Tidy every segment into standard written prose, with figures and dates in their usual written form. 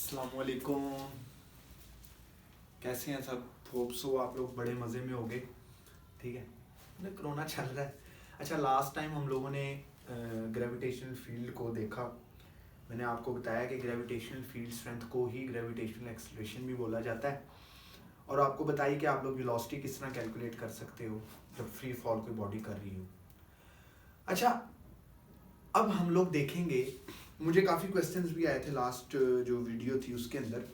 अस्सलामुअलैकुम। कैसे हैं सब? होप सो आप लोग बड़े मज़े में होंगे। ठीक है, कोरोना चल रहा है। अच्छा, लास्ट टाइम हम लोगों ने ग्रेविटेशनल फील्ड को देखा। मैंने आपको बताया कि ग्रेविटेशनल फील्ड स्ट्रेंथ को ही ग्रेविटेशनल एक्सेलरेशन भी बोला जाता है, और आपको बताइए कि आप लोग वेलोसिटी किस तरह कैलकुलेट कर सकते हो जब फ्री फॉल कोई बॉडी कर रही हो। अच्छा, अब हम लोग देखेंगे, मुझे काफ़ी क्वेश्चंस भी आए थे लास्ट जो वीडियो थी उसके अंदर।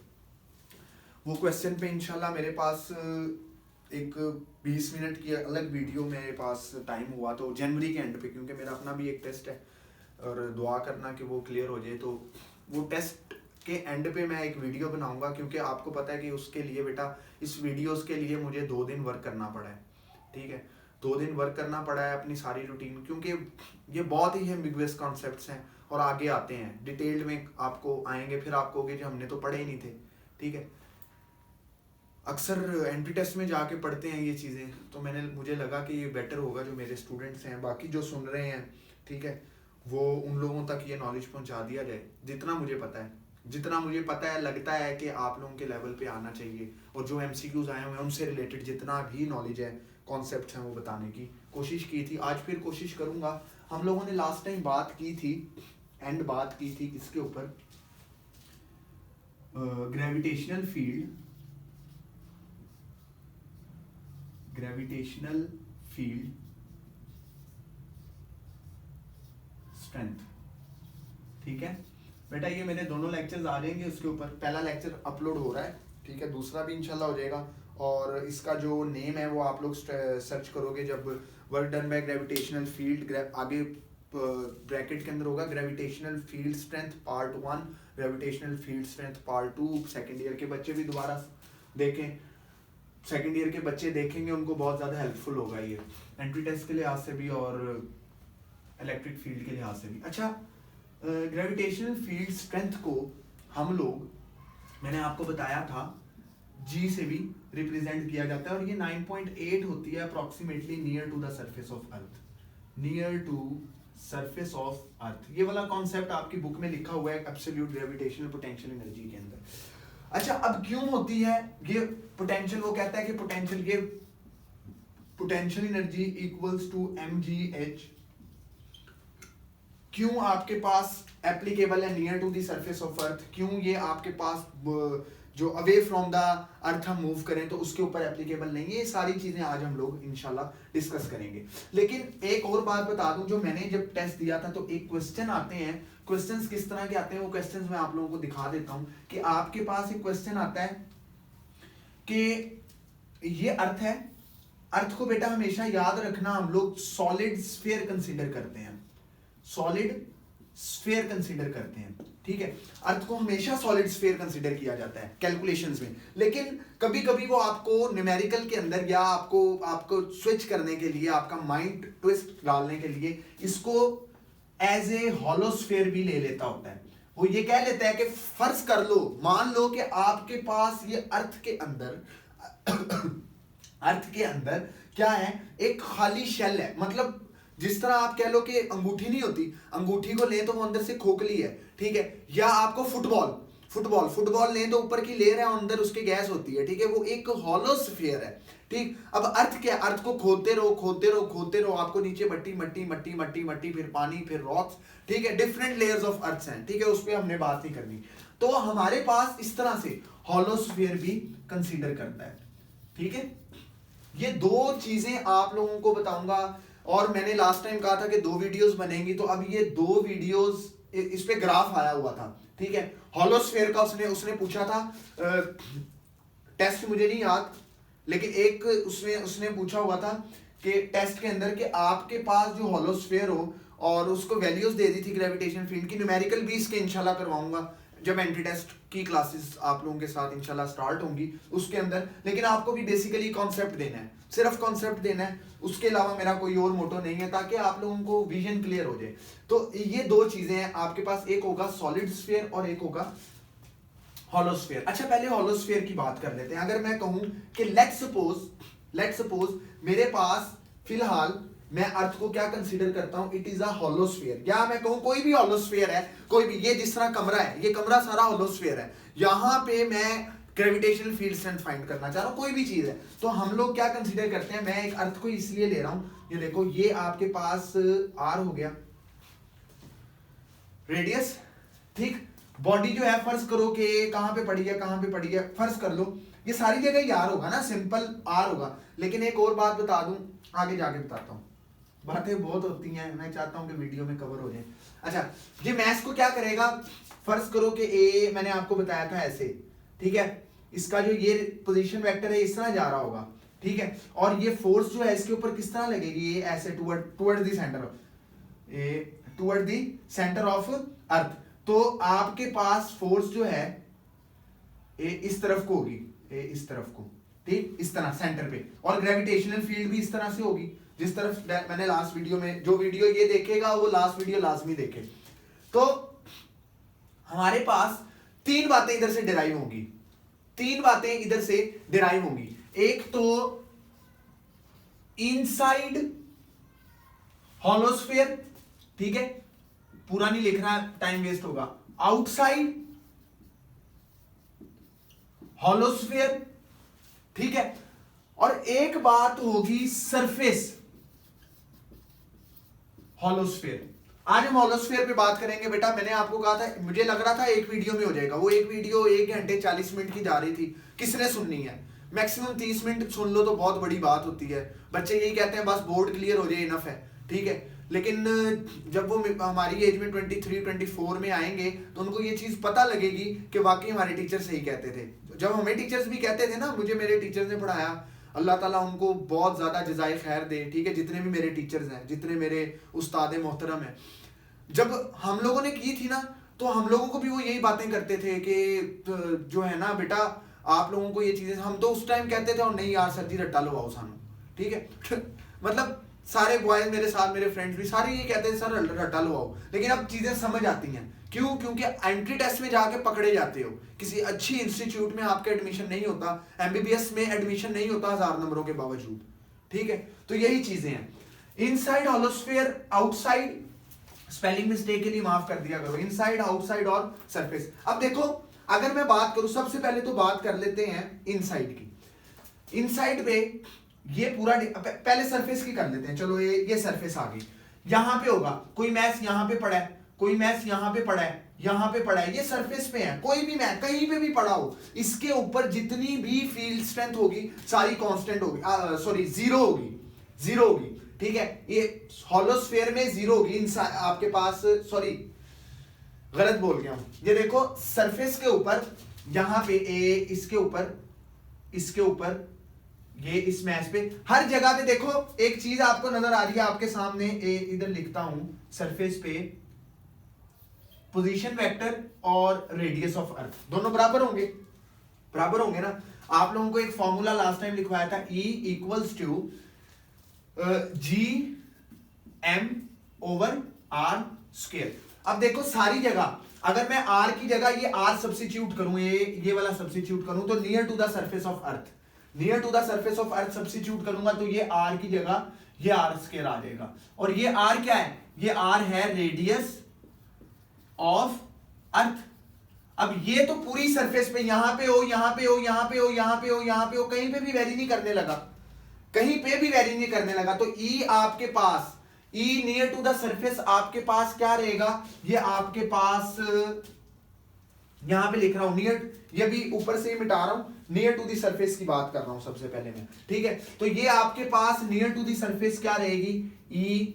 वो क्वेश्चन पे इंशाल्लाह मेरे पास एक 20 मिनट की अलग वीडियो मेरे पास टाइम हुआ तो जनवरी के एंड पे, क्योंकि मेरा अपना भी एक टेस्ट है और दुआ करना कि वो क्लियर हो जाए। तो वो टेस्ट के एंड पे मैं एक वीडियो बनाऊंगा, क्योंकि आपको पता है कि उसके लिए बेटा इस वीडियोस के लिए मुझे 2 दिन वर्क करना पड़ा है। ठीक है, 2 दिन वर्क करना पड़ा है अपनी सारी रूटीन, क्योंकि ये बहुत ही एम्बिगुअस कॉन्सेप्ट्स हैं और आगे आते हैं डिटेल्ड में आपको आएंगे, फिर आप कहोगे कि हमने तो पढ़े ही नहीं थे। ठीक है, अक्सर एंट्री टेस्ट में जाके पढ़ते हैं ये चीज़ें, तो मुझे लगा कि ये बेटर होगा जो मेरे स्टूडेंट्स हैं, बाकी जो सुन रहे हैं, ठीक है, वो उन लोगों तक ये नॉलेज पहुंचा दिया जाए जितना मुझे पता है। जितना मुझे पता है लगता है कि आप लोगों के लेवल पे आना चाहिए, और जो MCQs आए हुए हैं उनसे रिलेटेड जितना भी नॉलेज है, कॉन्सेप्ट हैं, वो बताने की कोशिश की थी। आज फिर कोशिश करूँगा। हम लोगों ने लास्ट टाइम बात की थी इसके ऊपर, ग्रेविटेशनल फील्ड स्ट्रेंथ। ठीक है बेटा, ये मेरे दोनों लेक्चर्स आ जाएंगे उसके ऊपर। पहला लेक्चर अपलोड हो रहा है, ठीक है, दूसरा भी इंशाल्लाह हो जाएगा। और इसका जो नेम है वो आप लोग सर्च करोगे, जब work done by gravitational field, आगे ब्रैकेट के अंदर होगा gravitational field strength part 1, gravitational field strength part 2। Second year के बच्चे भी दोबारा देखें, सेकेंड ईयर के बच्चे देखेंगे, उनको बहुत ज़्यादा हेल्पफुल होगा ये एंट्री टेस्ट के लिहाज से भी और इलेक्ट्रिक फील्ड के लिहाज से भी। अच्छा, ग्रेविटेशनल फील्ड स्ट्रेंथ को हम लोग, मैंने आपको बताया था, G से भी रिप्रेजेंट किया जाता है, और ये 9.8 होती है approximately near to the surface of earth. Near to surface of earth, ये वाला कॉन्सेप्ट आपकी बुक में लिखा हुआ है एब्सोल्यूट ग्रेविटेशनल पोटेंशियल एनर्जी के अंदर। अच्छा, अब क्यों होती है ये पोटेंशियल? वो कहता है कि potential energy equals to mgh। क्यों आपके पास एप्लीकेबल है near to the surface of earth? क्यों ये आपके पास जो अवे फ्रॉम द अर्थ हम मूव करें तो उसके ऊपर एप्लीकेबल नहीं है? ये सारी चीजें आज हम लोग इंशाल्लाह डिस्कस करेंगे। लेकिन एक और बात बता दूं, जो मैंने जब टेस्ट दिया था तो एक क्वेश्चन आते हैं, क्वेश्चंस किस तरह के आते हैं वो क्वेश्चंस मैं आप लोगों को दिखा देता हूं। कि आपके पास एक क्वेश्चन आता है कि ये अर्थ है, अर्थ को बेटा हमेशा याद रखना हम लोग सॉलिड स्फीयर कंसीडर करते हैं, सॉलिड स्फीयर कंसीडर करते हैं। ठीक है, अर्थ को हमेशा सॉलिड स्फीयर कंसीडर किया जाता है कैलकुलेशंस में, लेकिन कभी कभी वो आपको न्यूमेरिकल के अंदर या आपको स्विच करने के लिए, आपका माइंड ट्विस्ट डालने के लिए इसको एज ए हॉलोस्फीयर भी ले लेता होता है। वो ये कह लेता है कि फर्ज कर लो, मान लो कि आपके पास ये अर्थ के अंदर क्या है, एक खाली शेल है। मतलब जिस तरह आप कह लो कि अंगूठी नहीं होती, अंगूठी को ले तो वो अंदर से खोखली है, ठीक है, या आपको फुटबॉल ले तो ऊपर की लेयर है, अंदर उसके गैस होती है, ठीक है, वो एक हॉलो स्फीयर है। ठीक, अब अर्थ क्या, अर्थ को खोदते रहो, आपको नीचे मट्टी, फिर पानी, फिर रॉक्स, ठीक है, डिफरेंट लेयर्स ऑफ अर्थ हैं, ठीक है, उस पर हमने बात नहीं करनी। तो हमारे पास इस तरह से हॉलो स्फीयर भी कंसीडर करता है। ठीक है, ये 2 चीजें आप लोगों को बताऊंगा, और मैंने लास्ट टाइम कहा था कि 2 वीडियोस बनेंगी, तो अब ये 2 वीडियोस, इस पे ग्राफ आया हुआ था। ठीक है, हॉलोस्फीयर का उसने पूछा था, टेस्ट मुझे नहीं याद, लेकिन एक उसने पूछा हुआ था कि टेस्ट के अंदर कि आपके पास जो हॉलोस्फीयर हो, और उसको वैल्यूज दे दी थी ग्रेविटेशन फील्ड की। न्यूमेरिकल भी इसके इंशाल्लाह करवाऊंगा जब एंट्री टेस्ट की क्लासेस आप लोगों के साथ इंशाल्लाह स्टार्ट होंगी उसके अंदर। लेकिन आपको भी बेसिकली कॉन्सेप्ट देना है, सिर्फ कॉन्सेप्ट देना है, उसके अलावा मेरा कोई और मोटो नहीं है, ताकि आप लोगों को विजन क्लियर हो जाए। तो ये 2 चीजें हैं आपके पास, एक होगा सॉलिड स्फीयर और एक होगा हॉलोस्फीयर। अच्छा, पहले हॉलोस्फीयर की बात कर लेते हैं। अगर मैं कहूं कि लेट्स सपोज मेरे पास फिलहाल मैं अर्थ को क्या कंसीडर करता हूं, इट इज अ होलोस्फीयर, या मैं कहूं कोई भी होलोस्फीयर है, कोई भी, ये जिस तरह कमरा है, ये कमरा सारा होलोस्फीयर है, यहां पे मैं ग्रेविटेशनल फील्ड स्ट्रेंथ फाइंड करना चाह रहा हूं, कोई भी चीज है, तो हम लोग क्या कंसीडर करते हैं, मैं एक अर्थ को इसलिए ले रहा हूं, ये देखो ये आपके पास आर हो गया रेडियस, ठीक, बॉडी जो है फर्ज करो कि कहां पे पड़ी है, कहां पे पड़ी है, फर्ज कर लो ये सारी जगह आर होगा ना, सिंपल आर होगा। लेकिन एक और बात बता दूं, आगे जाके बताता हूं, बातें बहुत होती हैं, मैं चाहता हूं कि वीडियो में कवर हो जाए। अच्छा, ये मैथ्स को क्या करेगा, फर्ज करो कि ए मैंने आपको बताया था ऐसे, ठीक है, इसका जो ये पोजीशन वेक्टर है इस तरह जा रहा होगा, ठीक है, और ये फोर्स जो है इसके ऊपर किस तरह लगेगी, ये ऐसे toward the centre, toward the centre of earth, तो आपके पास फोर्स जो है ये इस तरफ को होगी, ये इस तरफ को, ठीक, इस तरह सेंटर पे, और ग्रेविटेशनल फील्ड भी इस तरह से होगी, जिस तरफ मैंने लास्ट वीडियो में, जो वीडियो ये देखेगा वो लास्ट वीडियो लाजमी देखे। तो हमारे पास तीन बातें इधर से डिराइव होंगी, तीन बातें इधर से डिराइव होंगी, एक तो इनसाइड होलोस्फीयर, ठीक है, पूरा नहीं लिखना, टाइम वेस्ट होगा, आउटसाइड होलोस्फीयर, ठीक है, और एक बात होगी सरफेस होलोस्फीयर। आज हम होलोस्फीयर पे बात करेंगे बेटा, मैंने आपको कहा था, मुझे लग रहा था एक वीडियो में हो जाएगा, वो एक वीडियो 1 घंटे 40 मिनट की जा रही थी, किसने सुननी है, मैक्सिमम 30 मिनट सुन लो तो बहुत बड़ी बात होती है, बच्चे यही कहते हैं बस बोर्ड क्लियर हो जाए इनफ है, ठीक है, लेकिन जब वो हमारी एज में 23-24 में आएंगे तो उनको ये चीज पता लगेगी कि वाकई हमारे टीचर सही कहते थे। जब हमें टीचर्स भी कहते थे ना, मुझे मेरे टीचर्स ने पढ़ाया, अल्लाह ताला उनको बहुत ज्यादा जज़ाए खैर दे, ठीक है, जितने भी मेरे टीचर्स हैं, जितने मेरे उस्ताद मोहतरम हैं, जब हम लोगों ने की थी ना, तो हम लोगों को भी वो यही बातें करते थे कि जो है ना बेटा, आप लोगों को ये चीजें, हम तो उस टाइम कहते थे और नहीं यार सर जी रट्टा लो आओ सानू, ठीक है मतलब सारे बॉयज मेरे साथ, मेरे फ्रेंड्स भी सारे ये कहते हैं सर रट्टा लो आओ, लेकिन अब चीजें समझ आती हैं, क्यों, क्योंकि एंट्री टेस्ट में जाके पकड़े जाते हो, किसी अच्छी इंस्टीट्यूट में आपका एडमिशन नहीं होता, एमबीबीएस में एडमिशन नहीं होता 1000 नंबरों के बावजूद, ठीक है, तो यही चीजें हैं। इनसाइड होलोस्फीयर, आउटसाइड, स्पेलिंग मिस्टेक के लिए माफ कर दिया करो, इनसाइड, आउटसाइड और सरफेस। अब देखो, अगर मैं बात करूं, सबसे पहले तो बात कर लेते हैं इनसाइड की। इनसाइड पे ये पूरा, पहले सरफेस की कर लेते हैं, चलो ये सरफेस आ गई, यहां पे होगा कोई मैथ, यहां पे पड़ा है, कोई मैथ यहां पे पड़ा है, यहां पे पड़ा है, ये सरफेस पे है, कोई भी मैथ कहीं पे भी पड़ा हो, इसके ऊपर जितनी भी फील्ड स्ट्रेंथ होगी सारी कांस्टेंट होगी, सॉरी जीरो होगी, जीरो होगी, ठीक है, ये होलोस्फीयर में जीरो होगी, आपके पास, सॉरी गलत बोल गया हूं, ये देखो सरफेस के ऊपर, यहां पे ए, इसके ऊपर, इसके ऊपर, ये इस मैच पे, हर जगह पे देखो एक चीज आपको नजर आ रही है आपके सामने, इधर लिखता हूं, सरफेस पे पोजीशन वेक्टर और रेडियस ऑफ अर्थ दोनों बराबर होंगे, बराबर होंगे ना। आप लोगों को एक फॉर्मूला लास्ट टाइम लिखवाया था, E equals to G M over R square. अब देखो सारी जगह, अगर मैं आर की जगह ये आर सब्स्टिट्यूट करूं, ये वाला सब्स्टिट्यूट करूं, तो near to the surface of earth, near to the surface of earth substitute करूंगा तो ये आर की जगह ये आर स्क्वायर आ जाएगा, और ये आर क्या है, ये आर है रेडियस ऑफ अर्थ। अब ये तो पूरी सरफेस पे, यहां पे हो, यहां पे हो, यहां पे हो, यहां पे हो, यहां पे हो, कहीं पे भी वेरी नहीं करने लगा, कहीं पे भी वेरी नहीं करने लगा, तो ई आपके पास, ई नियर टू द सरफेस आपके पास क्या रहेगा, ये आपके पास, यहां पे लिख रहा हूं नियर, ये भी ऊपर से मिटा रहा हूं, नियर टू दी सरफेस की बात कर रहा हूं सबसे पहले मैं, ठीक है, तो ये आपके पास नियर टू दी सरफेस क्या रहेगी, ई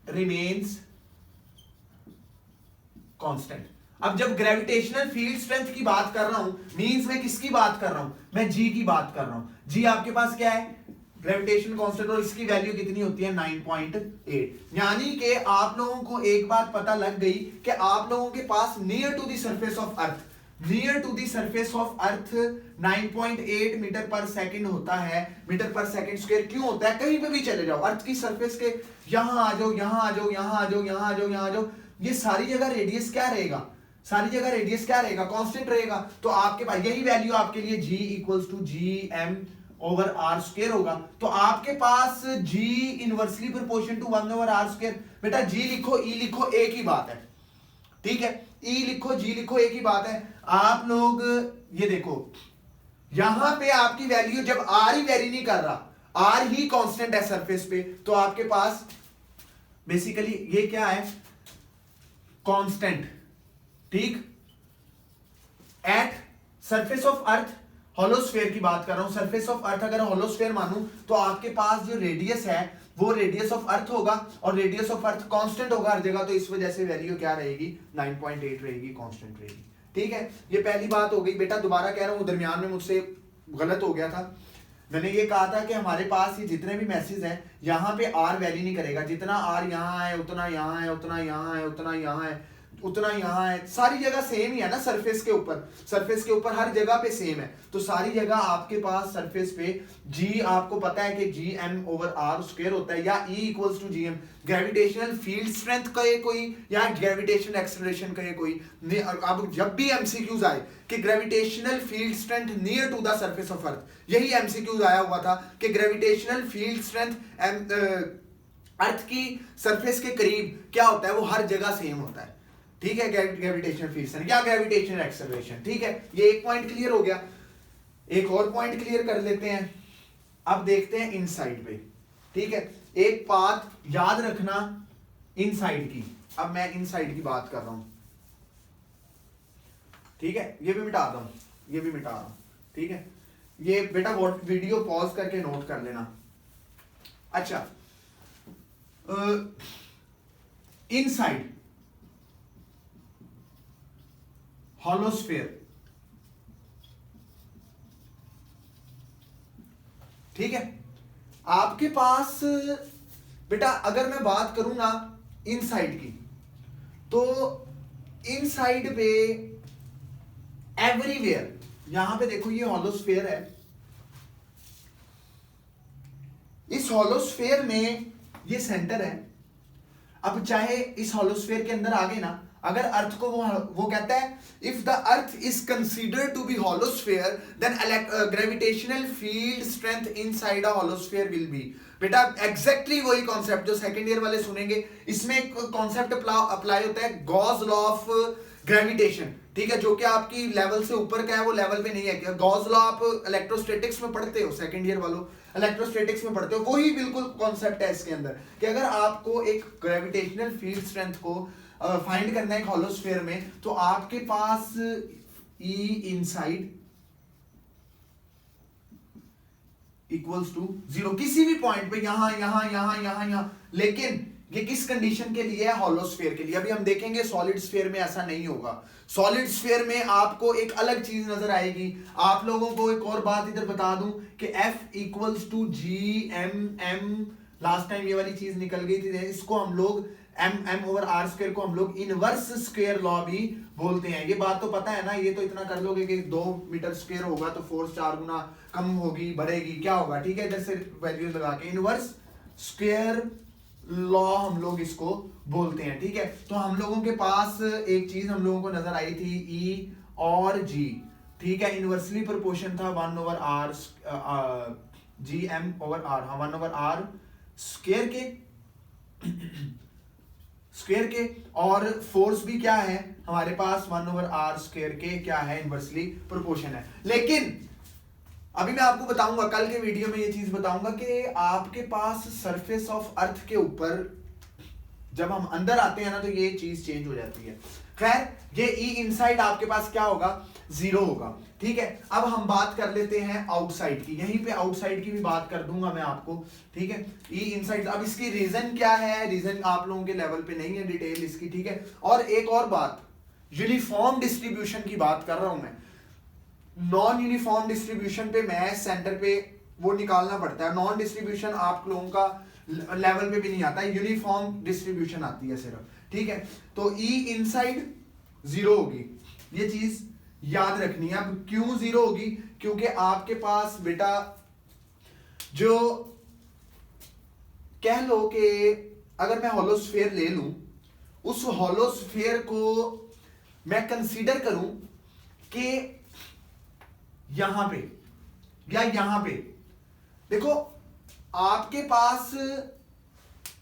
रिमेन्स कांस्टेंट। अब जब ग्रेविटेशनल फील्ड स्ट्रेंथ की बात कर रहा हूं, मींस मैं किसकी बात कर रहा हूं, मैं जी की बात कर रहा हूं, जी आपके पास क्या है, ग्रेविटेशन कांस्टेंट, और इसकी वैल्यू कितनी होती है 9.8, यानी कि आप लोगों को एक बात पता लग गई कि आप लोगों के पास near to the surface of earth, near to the surface of earth 9.8 metre per second होता है, मीटर पर सेकंड स्क्वायर क्यों होता है, कहीं पे भी चले जाओ अर्थ की सरफेस के, यहां आ जाओ, यहां आ जाओ, यहां आ जाओ, यहां आ जाओ, यहां आ जाओ, ये सारी जगह रेडियस क्या रहेगा, सारी जगह रेडियस क्या रहेगा, कांस्टेंट रहेगा, तो आपके पास यही वैल्यू आपके लिए g equals to G M over R square होगा। तो आपके पास g inversely proportion to 1 over R square. बेटा g लिखो e लिखो एक ही बात है, ठीक है, e लिखो g लिखो एक ही बात है। आप लोग ये देखो यहां पे आपकी वैल्यू जब r ही वेरी नहीं कर रहा, r ही कांस्टेंट है सरफेस पे, तो आपके पास बेसिकली ये क्या है, कांस्टेंट, ठीक, at surface of earth, hollow sphere की बात कर रहा हूं, सरफेस ऑफ अर्थ अगर होलोस्फेयर मानूं तो आपके पास जो रेडियस है वो रेडियस ऑफ अर्थ होगा, और रेडियस ऑफ अर्थ कांस्टेंट होगा हर जगह, तो इस वजह से वैल्यू क्या रहेगी, 9.8 रहेगी, कांस्टेंट रहेगी, ठीक है। ये पहली बात हो गई। बेटा दोबारा कह रहा हूं, दरमियान में मुझसे गलत हो गया था, मैंने ये कहा था कि हमारे पास ये जितने भी मैसेज हैं यहां पे आर वैरी नहीं करेगा, जितना आर यहां है उतना यहां है, उतना यहां है, उतना यहां है, उतना यहां है, सारी जगह सेम ही है ना, सरफेस के ऊपर हर जगह पे सेम है, तो सारी जगह आपके पास सरफेस पे g आपको पता है कि G M over R square होता है, या E equals to G M, gravitational field strength कहे कोई या ग्रेविटेशनल एक्सेलरेशन कहे कोई। अब जब भी एमसीक्यूज आए कि gravitational field strength near to the surface of earth, यही एमसीक्यूज आया हुआ था कि ग्रेविटेशनल फील्ड स्ट्रेंथ अर्थ की सरफेस के करीब क्या होता है, वो हर जगह सेम होता है, ठीक है, ग्रेविटेशनल फील्ड स्ट्रेंथ या ग्रेविटेशनल एक्सेलरेशन, ठीक है। ये एक पॉइंट क्लियर हो गया। एक और पॉइंट क्लियर कर लेते हैं, अब देखते हैं इनसाइड पे, ठीक है। एक बात याद रखना इनसाइड की, अब मैं इनसाइड की बात कर रहा हूं, ठीक है, ये भी मिटा रहा हूं, ये भी मिटा रहा हूं, ठीक है। ये बेटा वीडियो पॉज करके नोट कर लेना। अच्छा, इनसाइड होलोस्फेयर, ठीक है, आपके पास बेटा अगर मैं बात करूं ना इनसाइड की, तो इनसाइड पे एवरीवेयर, यहां पे देखो ये होलोस्फेयर है, इस होलोस्फेयर में ये सेंटर है। अब चाहे इस होलोस्फेयर के अंदर आ गए ना, अगर अर्थ को वो कहता है if the earth is considered to be hollow sphere then gravitational field strength inside a hollow sphere will be. बेटा एग्जैक्टली वही कॉन्सेप्ट जो सेकंड ईयर वाले सुनेंगे, इसमें एक कॉन्सेप्ट अप्लाई होता है, गॉस लॉ ऑफ ग्रेविटेशन, ठीक है, जो कि आपकी लेवल से ऊपर का है, वो लेवल पे नहीं है। गॉस लॉ आप इलेक्ट्रोस्टैटिक्स में पढ़ते हो, सेकंड ईयर वालों इलेक्ट्रोस्टैटिक्स में पढ़ते हो, वही बिल्कुल कॉन्सेप्ट है इसके अंदर कि अगर आपको एक ग्रेविटेशनल फील्ड स्ट्रेंथ को फाइंड करना है एक होलोस्फेयर में, तो आपके पास E इनसाइड इक्वल्स टू 0 किसी भी पॉइंट पे, यहां, लेकिन ये किस कंडीशन के लिए है, होलोस्फेयर के लिए। अभी हम देखेंगे सॉलिड स्फीयर में ऐसा नहीं होगा, सॉलिड स्फीयर में आपको एक अलग चीज नजर आएगी। आप लोगों को एक और बात इधर बता दूं कि F equals to G M, last time ये वाली चीज निकल गई थी, इसको हम लोग एम ओवर आर स्क्वायर को हम लोग इनवर्स स्क्वायर लॉ भी बोलते हैं। ये बात तो पता है ना, ये तो इतना कर लोगे कि 2 मीटर स्क्वायर होगा तो फोर्स 4 गुना कम होगी, बढ़ेगी, क्या होगा, ठीक है, इधर से वैल्यू लगा के इनवर्स स्क्वायर लॉ हम लोग इसको बोलते हैं, ठीक है। तो हम लोगों के पास एक चीज हम लोगों को नजर आई थी, E और G, ठीक है, इनवर्सली प्रोपोर्शन था 1 over R G M over R, हाँ 1 ओवर आर स्क्वायर के और फोर्स भी क्या है हमारे पास 1 ओवर आर स्क्वायर के क्या है, इनवर्सली प्रोपोर्शन है। लेकिन अभी मैं आपको बताऊंगा, कल के वीडियो में ये चीज बताऊंगा कि आपके पास सरफेस ऑफ अर्थ के ऊपर जब हम अंदर आते हैं ना, तो ये चीज चेंज हो जाती है। खैर, ये E इनसाइड आपके पास क्या होगा, 0 होगा, ठीक है। अब हम बात कर लेते हैं आउटसाइड की, यहीं पे आउटसाइड की भी बात कर दूंगा मैं आपको, ठीक है। E इनसाइड, अब इसकी रीजन क्या है, रीजन आप लोगों के लेवल पे नहीं है डिटेल इसकी, ठीक है। और एक और बात, यूनिफॉर्म डिस्ट्रीब्यूशन की बात कर रहा हूं मैं, नॉन यूनिफॉर्म डिस्ट्रीब्यूशन पे मैं सेंटर पे वो निकालना पड़ता है, नॉन डिस्ट्रीब्यूशन आप लोगों का लेवल पे भी नहीं आता है, यूनिफॉर्म डिस्ट्रीब्यूशन आती है सिर्फ, ठीक है। तो E इनसाइड 0 होगी, ये चीज याद रखनी है। अब क्यों 0 होगी, क्योंकि आपके पास बेटा जो कह लो कि अगर मैं होलोस्फेयर ले लूं, उस होलोस्फेयर को मैं कंसीडर करूं कि यहां पे या यहां पे, देखो आपके पास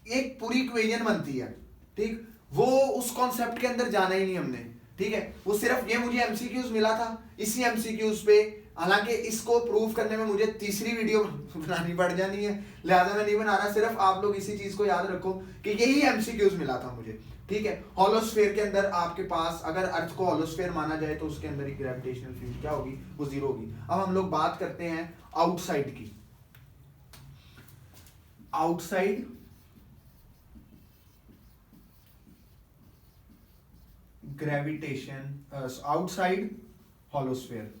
एक पूरी इक्वेशन बनती है, ठीक, वो उस कॉन्सेप्ट के अंदर जाना ही नहीं हमने, ठीक है, वो सिर्फ ये मुझे एमसीक्यूज मिला था, इसी एमसीक्यूज पे, हालांकि इसको प्रूव करने में मुझे तीसरी वीडियो बनानी पड़ जानी है, लिहाजा मैं नहीं बना रहा, सिर्फ आप लोग इसी चीज को याद रखो कि यही एमसीक्यूज मिला था मुझे, ठीक है। हॉलोस्फेयर के अंदर आपके पास अगर अर्थ को हॉलोस्फेयर माना जाए तो उसके अंदर ही ग्रेविटेशनल फील्ड क्या होगी, वो जीरो होगी। अब हम लोग बात करते हैं आउटसाइड की। Outside gravitation, outside hollow sphere.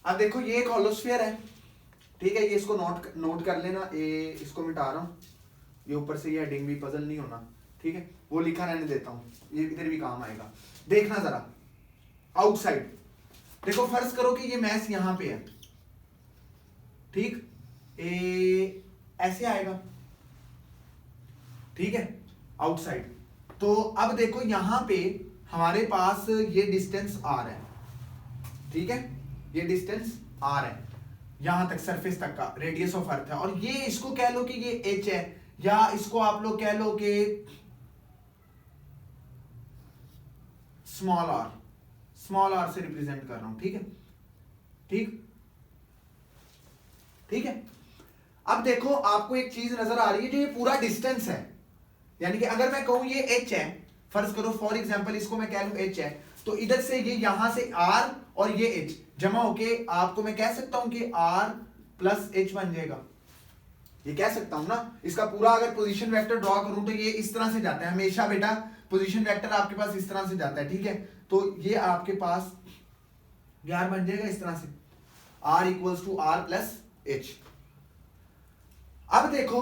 अब देखो ये एक हॉलोस्फेयर है, ठीक है, ये इसको नोट कर लेना, ये इसको मिटा रहा हूं, ये ऊपर से ये हेडिंग भी पजल नहीं होना, ठीक है, वो लिखा रहने देता हूं, ये इधर भी काम आएगा। देखना जरा आउटसाइड, देखो फर्ज करो कि ये मैस यहां पे है, ठीक, ऐसे आएगा, ठीक है, आउटसाइड। तो अब देखो यहां पे हमारे पास ये डिस्टेंस आर है, ठीक है, ये डिस्टेंस आर है, यहां तक सरफेस तक का रेडियस ऑफ अर्थ है, और ये इसको कह लो कि ये एच है, या इसको आप लोग कह लो कि स्मॉल आर से रिप्रेजेंट कर रहा हूं, ठीक है, ठीक, ठीक है। अब देखो आपको एक चीज नजर आ रही है, जो ये पूरा डिस्टेंस है, यानी कि अगर मैं कहूं ये एच है, फर्ज करो फॉर एग्जांपल इसको मैं कह लूं एच है, तो इधर से ये यहां से आर और ये एच जमा होके आपको मैं कह सकता हूं कि आर प्लस एच बन जाएगा, ये कह सकता हूं ना। इसका पूरा अगर पोजीशन वेक्टर ड्रॉ करूं तो ये इस तरह से जाता है हमेशा बेटा, पोजीशन वेक्टर आपके पास इस तरह से जाता है, ठीक है, तो ये आपके पास यार बन जाएगा इस तरह से, R equals to R plus H. अब देखो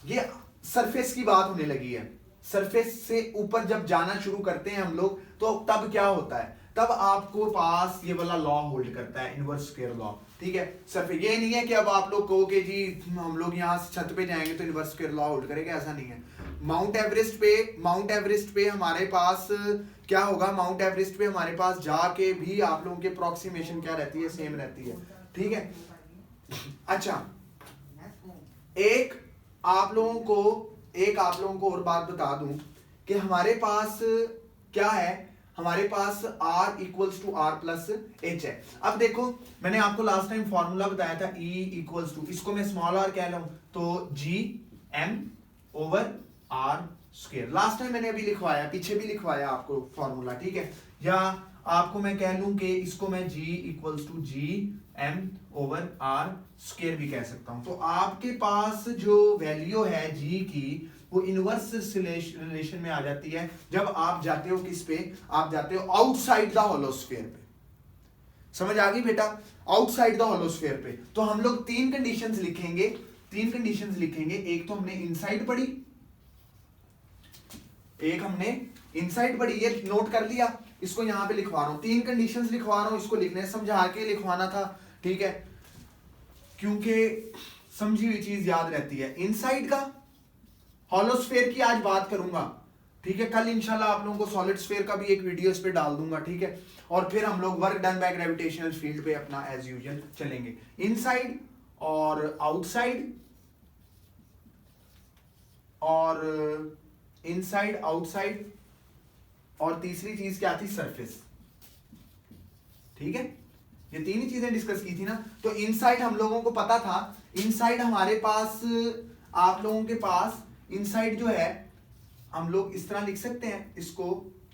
ये सरफेस की बात होने लगी है, सरफेस से ऊपर जब जाना शुरू करते हैं हम लोग, तो तब क्या होता है, तब आपको पास ये वाला लॉ होल्ड करता है, इनवर्स स्क्वायर लॉ, ठीक है। सरफेस ये नहीं है कि अब आप लोग कहोगे जी हम लोग यहाँ छत पे जाएंगे तो इनवर्स स्क्वायर लॉ होल्ड करेगा, ऐसा नहीं है। माउंट एवरेस्ट पे हमारे पास क्या होगा, माउंट एवरेस्ट पे हमारे पास जाके भी आप लोगों की अप्रोक्सीमेशन क्या रहती है, सेम रहती है, ठीक है। अच्छा, एक आप लोगों को और बात बता दूं कि हमारे पास क्या है, हमारे पास r equals to R plus H है। अब देखो मैंने आपको लास्ट टाइम फॉर्मूला बताया था, E इक्वल्स टू, इसको मैं स्मॉल r कह लूं तो g m over r square, last time मैंने अभी लिखवाया, पीछे भी लिखवाया आपको फॉर्मूला, ठीक है। या आपको मैं कह लूं कि इसको मैं g equals to G m over r square भी कह सकता हूं। तो आपके पास जो वैल्यू है g की, वो इनवर्स रिलेशन में आ जाती है जब आप जाते हो किस पे, आप जाते हो आउटसाइड द होलोस्फीयर पे। समझ आ गई बेटा, आउटसाइड द होलोस्फीयर पे। तो हम लोग तीन कंडीशंस लिखेंगे, एक तो हमने इनसाइड पढ़ी, एक हमने इनसाइड पढ़ी, ये नोट कर लिया, इसको यहां पे लिखवा रहा हूं, तीन कंडीशंस लिखवा रहा हूं, इसको लिखने समझा के लिखवाना था, ठीक है, क्योंकि समझी हुई चीज याद रहती है। इनसाइड का हॉलोस्फीयर की आज बात करूंगा, ठीक है, कल इंशाल्लाह आप लोगों को सॉलिड स्फीयर का भी एक वीडियो इस पे डाल दूंगा, ठीक है, और फिर हम लोग work done by gravitational field पे अपना एज यूजुअल चलेंगे। इनसाइड और आउटसाइड, और इनसाइड आउटसाइड, और तीसरी चीज क्या थी, सरफेस, ठीक है, ये तीन ही चीजें डिस्कस की थी ना। तो इनसाइड हम लोगों को पता था, इनसाइड हमारे पास, आप लोगों के पास इनसाइड जो है हम लोग इस तरह लिख सकते हैं इसको,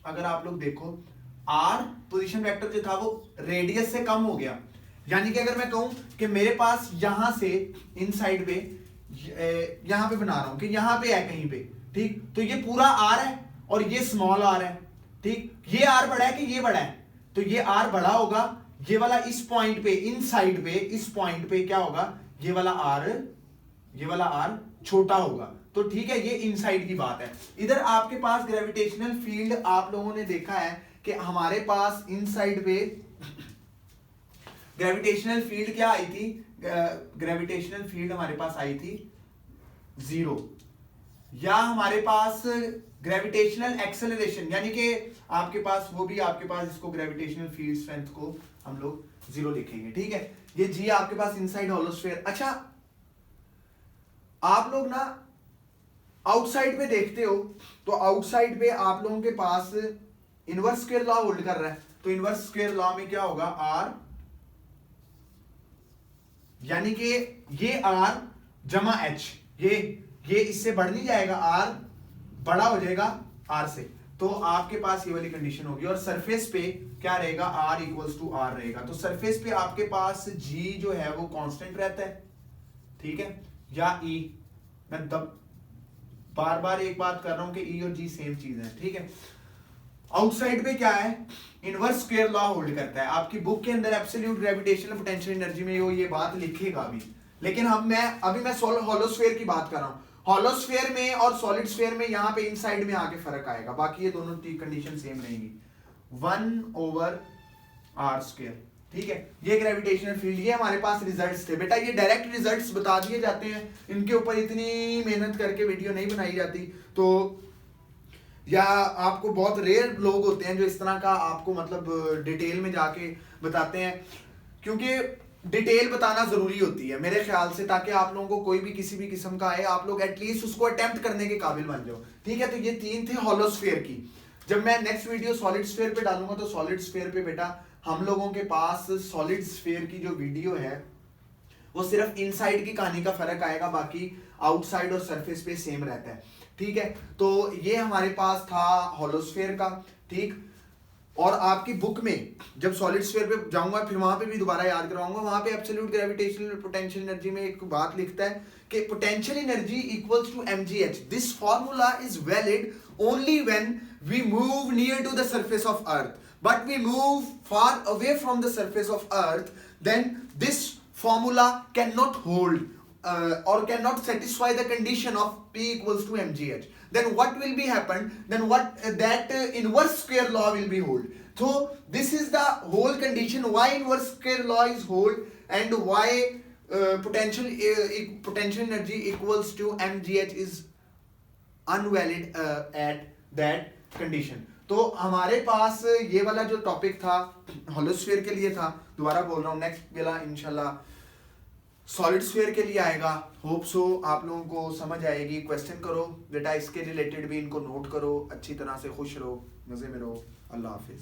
अगर आप लोग देखो r पोजीशन वेक्टर जो था वो रेडियस से कम हो गया, यानी कि अगर मैं कहूं कि मेरे पास यहां से इनसाइड पे, यहां पे बना रहा हूं कि यहां पे है कहीं पे, ठीक, तो ये पूरा r है और ये स्मॉल r है, ठीक, ये r बड़ा है कि ये बड़ा है, तो ये r बड़ा होगा, ये वाला इस पॉइंट पे, इनसाइड पे, इस पॉइंट पे क्या होगा, ये वाला r छोटा होगा। तो ठीक है, ये इनसाइड की बात है। इधर आपके पास ग्रेविटेशनल फील्ड आप लोगों ने देखा है कि हमारे पास इनसाइड पे ग्रेविटेशनल फील्ड क्या आई थी, ग्रेविटेशनल फील्ड हमारे पास आई थी 0, या हमारे पास ग्रेविटेशनल एक्सेलरेशन, यानी कि आपके पास वो भी, आपके पास इसको ग्रेविटेशनल फील्ड स्ट्रेंथ को हम लोग 0 लिखेंगे, ठीक है। ये जी आपके पास इनसाइड होलोस्फीयर। अच्छा, आप लोग ना आउटसाइड पे देखते हो तो आउटसाइड पे आप लोगों के पास इनवर्स स्क्वायर लॉ होल्ड कर रहा है, तो इनवर्स स्क्वायर लॉ में क्या होगा, आर, यानी कि ये आर जमा एच, ये इससे बढ़ नहीं जाएगा, आर बड़ा हो जाएगा आर से, तो आपके पास ये वाली कंडीशन होगी। और सरफेस पे क्या रहेगा, आर इक्वल्स टू आर रहेगा। तो सरफेस पे आपके पास जी जो है वो कांस्टेंट रहता है, ठीक है, या ई, मैं बार बार एक बात कर रहा हूं कि ई और जी सेम चीज है, ठीक है। आउटसाइड पे क्या है, इनवर्स स्क्वायर लॉ होल्ड करता है। आपकी बुक के अंदर एब्सोल्यूट ग्रेविटेशनल पोटेंशियल एनर्जी में ये बात लिखेगा भी, लेकिन अभी मैं होलोस्फीयर की बात कर रहा हूं। होलोस्फीयर में और सॉलिड स्फीयर में यहाँ पे इनसाइड में आके फर्क आएगा, बाकी ये दोनों कंडीशन सेम रहेंगी, 1/r², ठीक है। ये ग्रेविटेशनल फील्ड, ये हमारे पास रिजल्ट्स थे बेटा, ये डायरेक्ट रिजल्ट्स बता दिए जाते हैं, इनके ऊपर इतनी मेहनत करके वीडियो नहीं बनाई जाती। तो या आपको बहुत रेयर लोग होते हैं जो इस तरह का आपको मतलब डिटेल में जाके बताते हैं, क्योंकि डिटेल बताना जरूरी होती है मेरे ख्याल से, ताकि आप लोगों को कोई भी किसी भी किस्म का आए, आप लोग एटलीस्ट उसको अटेम्प्ट करने के काबिल बन जाओ, ठीक है। तो ये 3 थे होलोस्फीयर की। जब मैं नेक्स्ट वीडियो सॉलिड स्फीयर पे डालूंगा तो सॉलिड स्फीयर पे बेटा हम लोगों के पास सॉलिड स्फीयर की जो वीडियो है वो सिर्फ इनसाइड की कहानी का फर्क आएगा, बाकी आउटसाइड और सरफेस पे सेम रहता है, ठीक है। तो ये हमारे पास था होलोस्फीयर का, ठीक। और आपकी बुक में जब सॉलिड स्फीयर पे जाऊंगा फिर वहां पे भी दोबारा याद करवाऊंगा, वहां पे एब्सोल्यूट ग्रेविटेशनल पोटेंशियल एनर्जी में एक बात लिखता है कि potential energy equals to mgh। This formula is valid only when we move near to the surface of earth, but we move far away from the surface of earth, then this formula cannot hold or cannot satisfy the condition of P equals to mgh. Then what will be happen, then what that inverse square law will be hold. So this is the whole condition why inverse square law is hold and why potential energy equals to mgh is unvalid at that condition. तो हमारे पास ये वाला जो topic था होलोस्फीयर के लिए था, दोबारा बोल रहा हूँ, नेक्स्ट वाला इंशाल्लाह सॉलिड स्फीयर के लिए आएगा। होप सो आप लोगों को समझ आएगी। क्वेश्चन करो बेटा, इसके रिलेटेड भी इनको नोट करो, अच्छी तरह से खुश रहो, मजे में रहो। अल्लाह हाफिज।